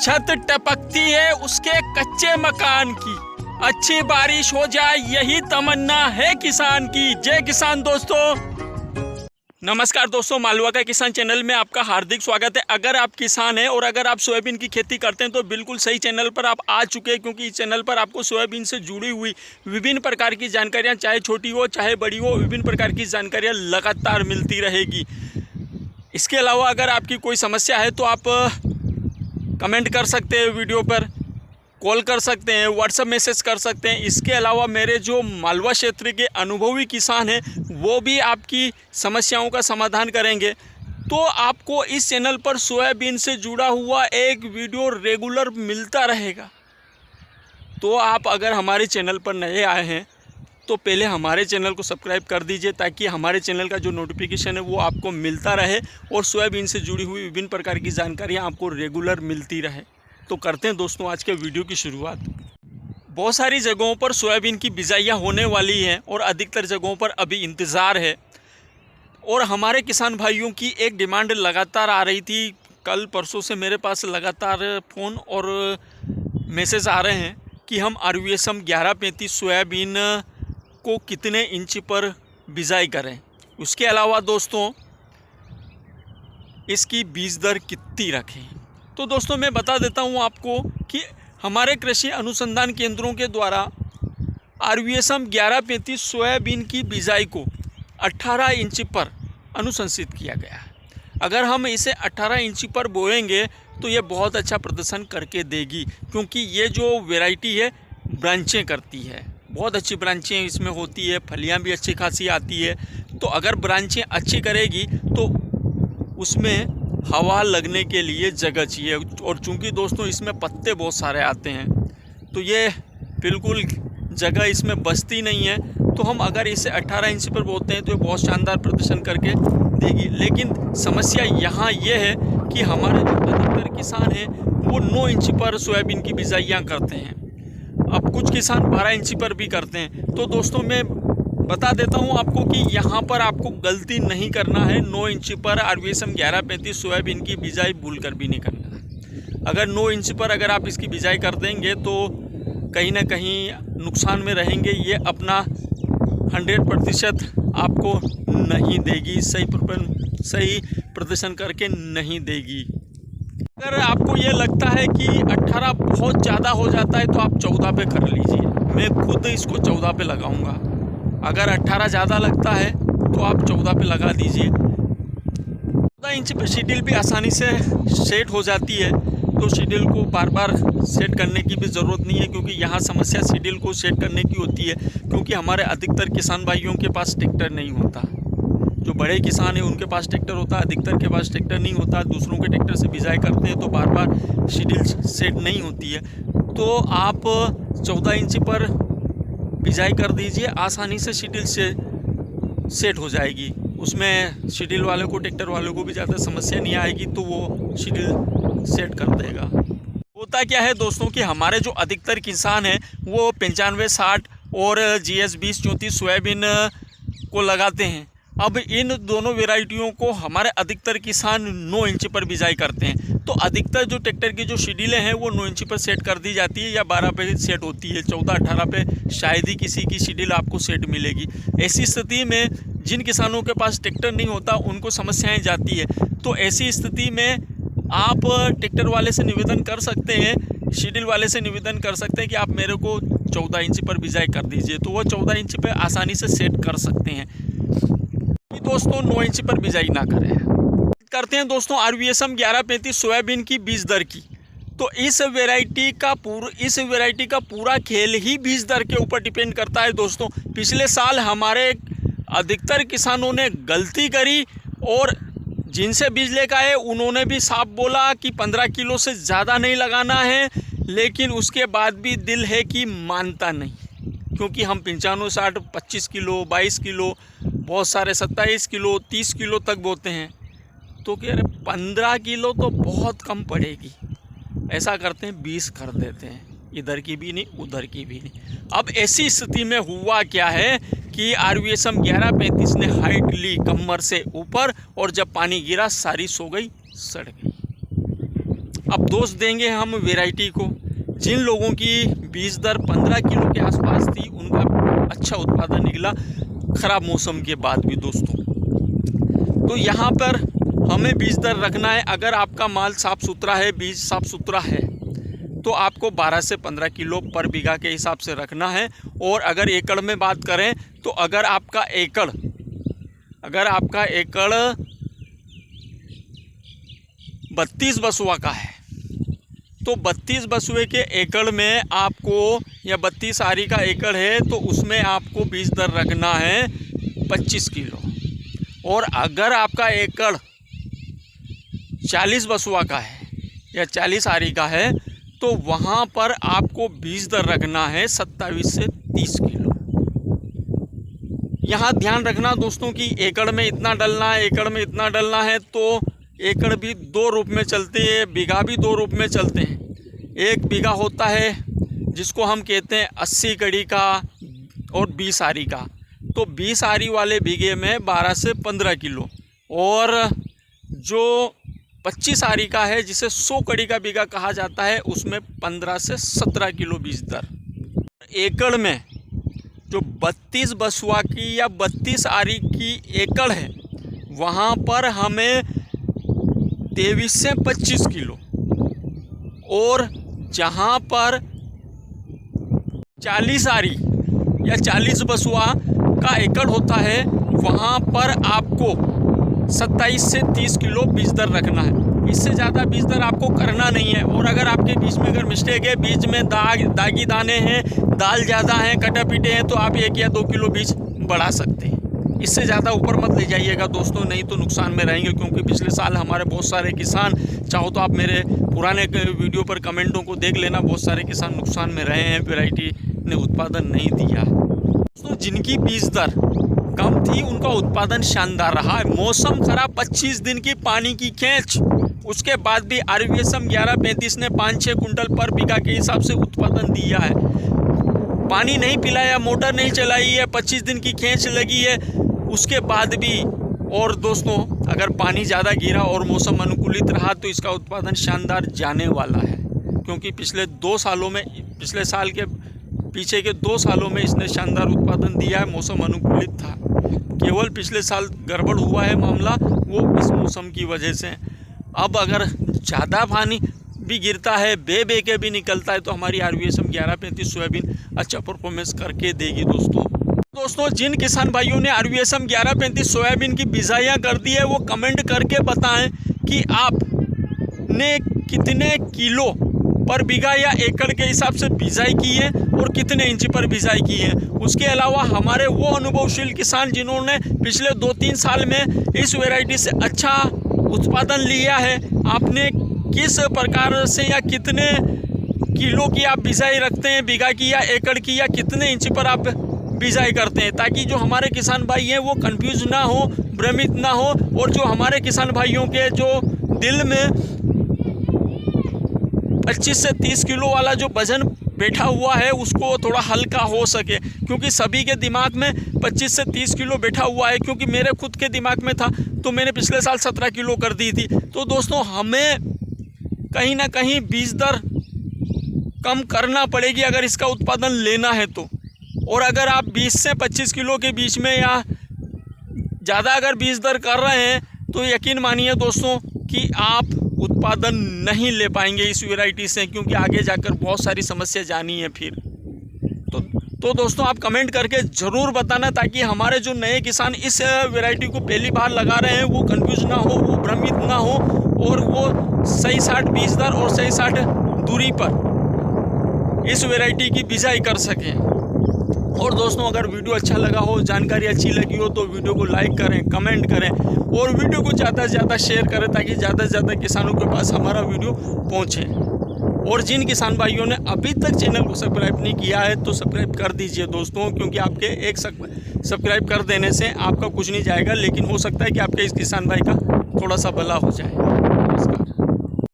छत टपकती है उसके कच्चे मकान की, अच्छी बारिश हो जाए यही तमन्ना है किसान की। जय किसान दोस्तों। नमस्कार दोस्तों, मालवा का किसान चैनल में आपका हार्दिक स्वागत है। अगर आप किसान हैं और अगर आप सोयाबीन की खेती करते हैं तो बिल्कुल सही चैनल पर आप आ चुके हैं, क्योंकि इस चैनल पर आपको सोयाबीन से जुड़ी हुई विभिन्न प्रकार की जानकारियां, चाहे छोटी हो चाहे बड़ी हो, विभिन्न प्रकार की जानकारियां लगातार मिलती रहेगी। इसके अलावा अगर आपकी कोई समस्या है तो आप कमेंट कर सकते हैं, वीडियो पर कॉल कर सकते हैं, व्हाट्सएप मैसेज कर सकते हैं। इसके अलावा मेरे जो मालवा क्षेत्र के अनुभवी किसान हैं वो भी आपकी समस्याओं का समाधान करेंगे। तो आपको इस चैनल पर सोयाबीन से जुड़ा हुआ एक वीडियो रेगुलर मिलता रहेगा। तो आप अगर हमारे चैनल पर नए आए हैं तो पहले हमारे चैनल को सब्सक्राइब कर दीजिए, ताकि हमारे चैनल का जो नोटिफिकेशन है वो आपको मिलता रहे और सोयाबीन से जुड़ी हुई विभिन्न प्रकार की जानकारियाँ आपको रेगुलर मिलती रहे। तो करते हैं दोस्तों आज के वीडियो की शुरुआत। बहुत सारी जगहों पर सोयाबीन की बिजाइयाँ होने वाली हैं और अधिकतर जगहों पर अभी इंतज़ार है। और हमारे किसान भाइयों की एक डिमांड लगातार आ रही थी, कल परसों से मेरे पास लगातार फ़ोन और मैसेज आ रहे हैं कि हम RVSM 1135 सोयाबीन को कितने इंच पर बिजाई करें। उसके अलावा दोस्तों इसकी बीज दर कितनी रखें। तो दोस्तों मैं बता देता हूं आपको कि हमारे कृषि अनुसंधान केंद्रों के द्वारा RVSM 1135 सोयाबीन की बिजाई को 18 इंच पर अनुशंसित किया गया है। अगर हम इसे 18 इंच पर बोएंगे तो ये बहुत अच्छा प्रदर्शन करके देगी, क्योंकि ये जो वैरायटी है ब्रांचें करती है, बहुत अच्छी ब्रांचें इसमें होती है, फलियां भी अच्छी खासी आती है। तो अगर ब्रांचें अच्छी करेगी तो उसमें हवा लगने के लिए जगह चाहिए, और चूंकि दोस्तों इसमें पत्ते बहुत सारे आते हैं तो ये बिल्कुल जगह इसमें बचती नहीं है। तो हम अगर इसे 18 इंच पर बोते हैं तो ये बहुत शानदार प्रदर्शन करके देगी। लेकिन समस्या यहाँ ये है कि हमारे जो अधिकतर किसान हैं वो 9 इंच पर सोयाबीन की बिजाइयाँ करते हैं, अब कुछ किसान 12 इंच पर भी करते हैं। तो दोस्तों मैं बता देता हूं आपको कि यहाँ पर आपको गलती नहीं करना है। 9 इंच पर RVSM 1135 सोयाबीन की बिजाई भूल कर भी नहीं करना है। अगर 9 इंच पर अगर आप इसकी बिजाई कर देंगे तो कहीं ना कहीं नुकसान में रहेंगे। ये अपना 100% आपको नहीं देगी, सही प्रदर्शन करके नहीं देगी। अगर आपको ये लगता है कि 18 बहुत ज़्यादा हो जाता है तो आप 14 पे कर लीजिए। मैं खुद इसको 14 पे लगाऊंगा। अगर 18 ज़्यादा लगता है तो आप 14 पे लगा दीजिए। 14 इंच पे शीडिल भी आसानी से सेट हो जाती है, तो शीडिल को बार बार सेट करने की भी ज़रूरत नहीं है, क्योंकि यहाँ समस्या शीडिल को सेट करने की होती है, क्योंकि हमारे अधिकतर किसान भाइयों के पास ट्रैक्टर नहीं होता। जो बड़े किसान हैं उनके पास ट्रैक्टर होता है, अधिकतर के पास ट्रैक्टर नहीं होता। दूसरों के ट्रैक्टर से बिजाई करते हैं तो बार बार शीडिल सेट नहीं होती है। तो आप 14 इंच पर बिजाई कर दीजिए, आसानी से शीडिल से सेट हो जाएगी। उसमें शीडिल वाले को, ट्रैक्टर वाले को भी ज़्यादा समस्या नहीं आएगी, तो वो शीडिल सेट कर देगा। होता क्या है दोस्तों कि हमारे जो अधिकतर किसान हैं वो 95, 60 और GS 2034 सोयाबीन को लगाते हैं। अब इन दोनों वेराइटियों को हमारे अधिकतर किसान 9 इंच पर बिजाई करते हैं। तो अधिकतर जो ट्रैक्टर की जो शीडिलें हैं वो 9 इंच पर सेट कर दी जाती है, या 12 पे सेट होती है। 14-18 पे शायद ही किसी की शीडिल आपको सेट मिलेगी। ऐसी स्थिति में जिन किसानों के पास ट्रैक्टर नहीं होता उनको समस्याएं जाती है। तो ऐसी स्थिति में आप ट्रैक्टर वाले से निवेदन कर सकते हैं, शीडिल वाले से निवेदन कर सकते हैं कि आप मेरे को 14 इंच पर बिजाई कर दीजिए, तो वो 14 इंच पर आसानी से सेट कर सकते हैं। दोस्तों 9 इंच पर बिजाई ना करें। करते हैं दोस्तों RVSM 1135 सोयाबीन की बीज दर की। तो इस वैरायटी का पूरा खेल ही बीज दर के ऊपर डिपेंड करता है दोस्तों। पिछले साल हमारे अधिकतर किसानों ने गलती करी और जिनसे बीज लेकर आए उन्होंने भी साफ बोला कि 15 किलो से ज़्यादा नहीं लगाना है, लेकिन उसके बाद भी दिल है कि मानता नहीं, क्योंकि हम 95, 60, 25 किलो, 22 किलो, बहुत सारे 27 किलो, 30 किलो तक बोते हैं। तो कह रहे 15 किलो तो बहुत कम पड़ेगी। ऐसा करते हैं 20 कर देते हैं, इधर की भी नहीं उधर की भी नहीं। अब ऐसी स्थिति में हुआ क्या है कि RVSM 1135 ने हाइट ली कमर से ऊपर, और जब पानी गिरा सारी सो गई, सड़ गई। अब दोष देंगे हम वैरायटी को। जिन लोगों की बीज दर 15 किलो के आसपास थी उनका अच्छा उत्पादन निकला ख़राब मौसम के बाद भी दोस्तों। तो यहाँ पर हमें बीज दर रखना है। अगर आपका माल साफ़ सुथरा है, बीज साफ़ सुथरा है, तो आपको 12 से 15 किलो पर बीघा के हिसाब से रखना है। और अगर एकड़ में बात करें तो अगर आपका एकड़ 32 बसुआ का है तो 32 बसुए के एकड़ में आपको, या 32 आरी का एकड़ है तो उसमें आपको बीज दर रखना है 25 किलो। और अगर आपका एकड़ 40 बसुआ का है या 40 आरी का है तो वहाँ पर आपको बीज दर रखना है 27 से 30 किलो। यहाँ ध्यान रखना दोस्तों कि एकड़ में इतना डलना है, एकड़ में इतना डलना है। तो एकड़ भी दो रूप में चलते हैं, बीघा भी दो रूप में चलते हैं। एक बीघा होता है जिसको हम कहते हैं 80 कड़ी का और 20 आरी का। तो 20 आरी वाले बीघे में 12 से 15 किलो, और जो 25 आरी का है जिसे 100 कड़ी का बीघा कहा जाता है उसमें 15 से 17 किलो बीज दर। एकड़ में जो 32 बसुआ की या 32 आरी की एकड़ है वहाँ पर हमें 23 से 25 किलो, और जहाँ पर 40 आरी या 40 बसुआ का एकड़ होता है वहाँ पर आपको 27 से 30 किलो बीज दर रखना है। इससे ज़्यादा बीज दर आपको करना नहीं है। और अगर आपके बीज में अगर मिस्टेक है, बीज में दागी दाने हैं, दाल ज़्यादा हैं, कटा पीटे हैं, तो आप 1 या 2 किलो बीज बढ़ा सकते हैं। इससे ज़्यादा ऊपर मत ले जाइएगा दोस्तों, नहीं तो नुकसान में रहेंगे। क्योंकि पिछले साल हमारे बहुत सारे किसान, चाहो तो आप मेरे पुराने वीडियो पर कमेंटों को देख लेना, बहुत सारे किसान नुकसान में रहे हैं, वैरायटी ने उत्पादन नहीं दिया। दोस्तों जिनकी बीज दर कम थी उनका उत्पादन शानदार रहा है। मौसम खराब, 25 दिन की पानी की खेच, उसके बाद भी RVSM 1135 ने 5-6 कुंटल पर बीघा के हिसाब से उत्पादन दिया है। पानी नहीं पिलाया, मोटर नहीं चलाई है, 25 दिन की खेच लगी है, उसके बाद भी। और दोस्तों अगर पानी ज़्यादा गिरा और मौसम अनुकूलित रहा तो इसका उत्पादन शानदार जाने वाला है। क्योंकि पिछले 2 सालों में, पिछले साल के पीछे के 2 सालों में इसने शानदार उत्पादन दिया है। मौसम अनुकूलित था, केवल पिछले साल गड़बड़ हुआ है मामला, वो इस मौसम की वजह से। अब अगर ज़्यादा पानी भी गिरता है, बे के भी निकलता है, तो हमारी RVSM 1135 सोयाबीन अच्छा परफॉर्मेंस करके देगी दोस्तों। जिन किसान भाइयों ने RVSM 1135 सोयाबीन की बिजाइयाँ कर दी है वो कमेंट करके बताएं कि आपने कितने किलो पर बीघा या एकड़ के हिसाब से बिजाई की है और कितने इंच पर बिजाई की है। उसके अलावा हमारे वो अनुभवशील किसान जिन्होंने पिछले 2-3 साल में इस वैरायटी से अच्छा उत्पादन लिया है, आपने किस प्रकार से या कितने किलो की आप बिजाई रखते हैं, बीघा की या एकड़ की, या कितने इंच पर आप बिजाई करते हैं, ताकि जो हमारे किसान भाई हैं वो कंफ्यूज ना हो, भ्रमित ना हो, और जो हमारे किसान भाइयों के जो दिल में 25 से 30 किलो वाला जो वजन बैठा हुआ है उसको थोड़ा हल्का हो सके। क्योंकि सभी के दिमाग में 25 से 30 किलो बैठा हुआ है, क्योंकि मेरे खुद के दिमाग में था तो मैंने पिछले साल 17 किलो कर दी थी। तो दोस्तों हमें कहीं ना कहीं बीज दर कम करना पड़ेगी अगर इसका उत्पादन लेना है तो। और अगर आप 20 से 25 किलो के बीच में या ज़्यादा अगर बीज दर कर रहे हैं तो यकीन मानिए दोस्तों कि आप उत्पादन नहीं ले पाएंगे इस वैरायटी से, क्योंकि आगे जाकर बहुत सारी समस्या जानी है फिर। तो दोस्तों आप कमेंट करके ज़रूर बताना, ताकि हमारे जो नए किसान इस वैरायटी को पहली बार लगा रहे हैं वो कंफ्यूज ना हो, वो भ्रमित ना हो, और वो सही साठ बीज दर और सही साठ दूरी पर इस वैरायटी की बिजाई कर सकें। और दोस्तों अगर वीडियो अच्छा लगा हो, जानकारी अच्छी लगी हो, तो वीडियो को लाइक करें, कमेंट करें और वीडियो को ज़्यादा से ज़्यादा शेयर करें, ताकि ज़्यादा से ज़्यादा किसानों के पास हमारा वीडियो पहुँचे। और जिन किसान भाइयों ने अभी तक चैनल को सब्सक्राइब नहीं किया है तो सब्सक्राइब कर दीजिए दोस्तों, क्योंकि आपके एक सब्सक्राइब कर देने से आपका कुछ नहीं जाएगा, लेकिन हो सकता है कि आपके इस किसान भाई का थोड़ा सा भला हो जाए।